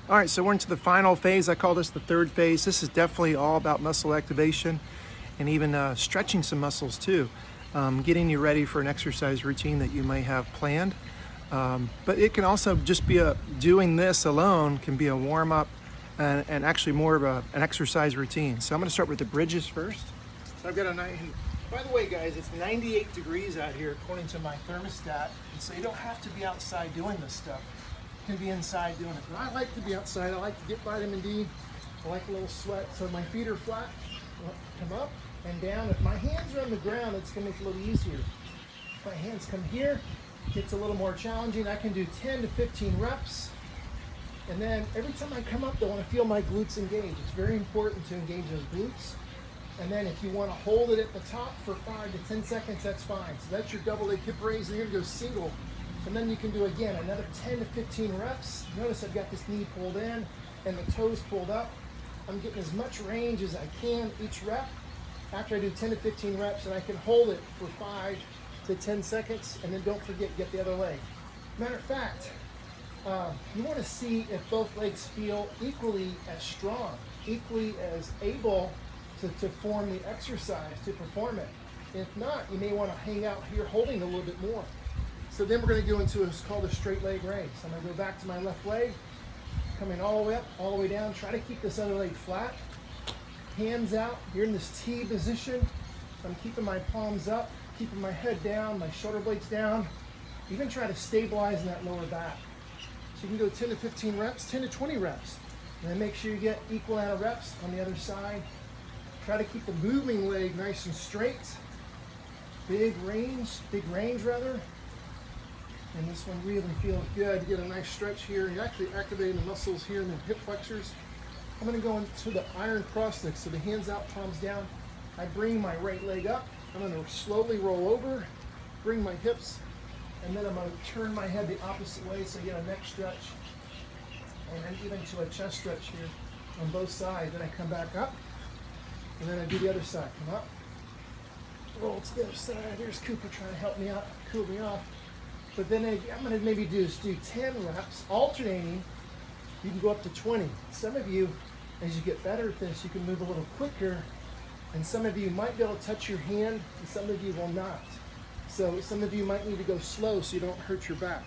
All right, so we're into the final phase. I call this the third phase. This is definitely all about muscle activation and even stretching some muscles too, getting you ready for an exercise routine that you may have planned. But it can also just be doing this alone can be a warm up and actually more of an exercise routine. So I'm going to start with the bridges first. So I've got a nice, by the way, guys, it's 98 degrees out here according to my thermostat, and so you don't have to be outside doing this stuff. You can be inside doing it. But I like to be outside. I like to get vitamin D. I like a little sweat. So my feet are flat. Come up and down. If my hands are on the ground, it's going to make it a little easier. If my hands come here, it gets a little more challenging. I can do 10 to 15 reps. And then every time I come up, I want to feel my glutes engage. It's very important to engage those glutes. And then if you want to hold it at the top for 5 to 10 seconds, that's fine. So that's your double leg hip raise. And you're going to go single. And then you can do, again, another 10 to 15 reps. Notice I've got this knee pulled in and the toes pulled up. I'm getting as much range as I can each rep. After I do 10 to 15 reps, and I can hold it for 5 to 10 seconds, and then don't forget, get the other leg. Matter of fact, you want to see if both legs feel equally as strong, equally as able to form the exercise, to perform it. If not, you may want to hang out here holding a little bit more. So then we're going to go into what's called a straight leg raise. I'm going to go back to my left leg, coming all the way up, all the way down. Try to keep this other leg flat. Hands out. You're in this T position. I'm keeping my palms up, keeping my head down, my shoulder blades down. You can try to stabilize in that lower back. So you can go 10 to 15 reps, 10 to 20 reps. And then make sure you get equal amount of reps on the other side. Try to keep the moving leg nice and straight. Big range rather. And this one really feels good. You get a nice stretch here. You're actually activating the muscles here in the hip flexors. I'm going to go into the iron cross stick. So the hands out, palms down. I bring my right leg up. I'm going to slowly roll over, bring my hips, and then I'm going to turn my head the opposite way so you get a neck stretch. And then even to a chest stretch here on both sides. Then I come back up, and then I do the other side. Come up, roll to the other side. Here's Cooper trying to help me out, cool me off. But then I'm going to maybe do 10 reps, alternating. You can go up to 20. Some of you, as you get better at this, you can move a little quicker. And some of you might be able to touch your hand, and some of you will not. So some of you might need to go slow so you don't hurt your back.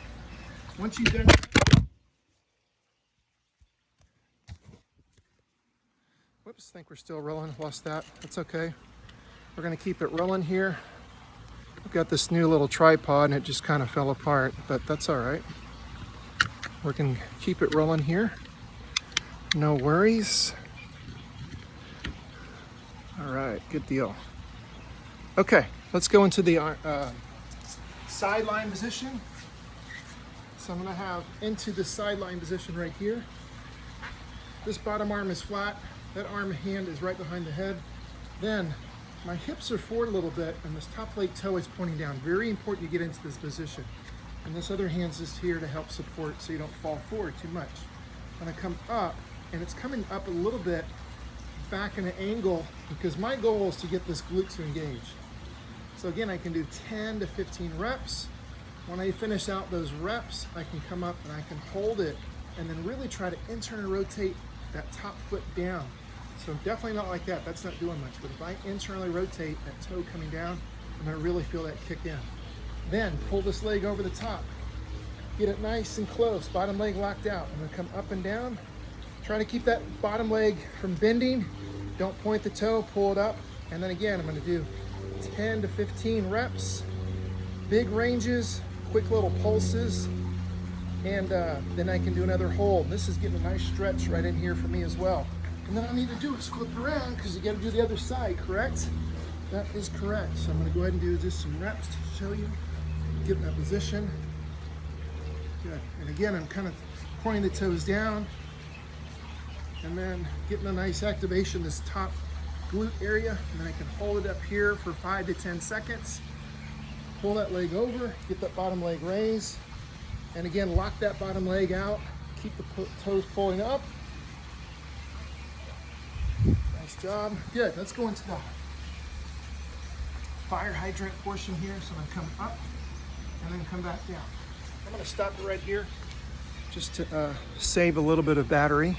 Once you've done... Whoops, I think we're still rolling. Lost that. That's okay. We're going to keep it rolling here. I've got this new little tripod and it just kind of fell apart, but that's all right. We can keep it rolling here. No worries. All right, good deal. Okay, let's go into the sideline position. So I'm gonna have into the sideline position right here. This bottom arm is flat. That arm and hand is right behind the head. Then my hips are forward a little bit and this top leg toe is pointing down. Very important you get into this position. And this other hand's just here to help support so you don't fall forward too much. I'm gonna come up, and it's coming up a little bit back in an angle because my goal is to get this glute to engage. So again, I can do 10 to 15 reps. When I finish out those reps, I can come up and I can hold it and then really try to internally rotate that top foot down. So definitely not like that, that's not doing much. But if I internally rotate that toe coming down, I'm gonna really feel that kick in. Then pull this leg over the top. Get it nice and close, bottom leg locked out. I'm gonna come up and down. Try to keep that bottom leg from bending. Don't point the toe, pull it up. And then again, I'm gonna do 10 to 15 reps. Big ranges, quick little pulses. And then I can do another hold. This is getting a nice stretch right in here for me as well. And then all I need to do is flip around because you gotta do the other side, correct? That is correct. So I'm gonna go ahead and do just some reps to show you. Get in that position. Good. And again, I'm kind of pointing the toes down and then getting a nice activation, this top glute area. And then I can hold it up here for 5 to 10 seconds. Pull that leg over, get that bottom leg raised. And again, lock that bottom leg out. Keep the toes pulling up. Nice job. Good. Let's go into the fire hydrant portion here. So I'm going to come up and then come back down. I'm going to stop it right here. just to save a little bit of battery.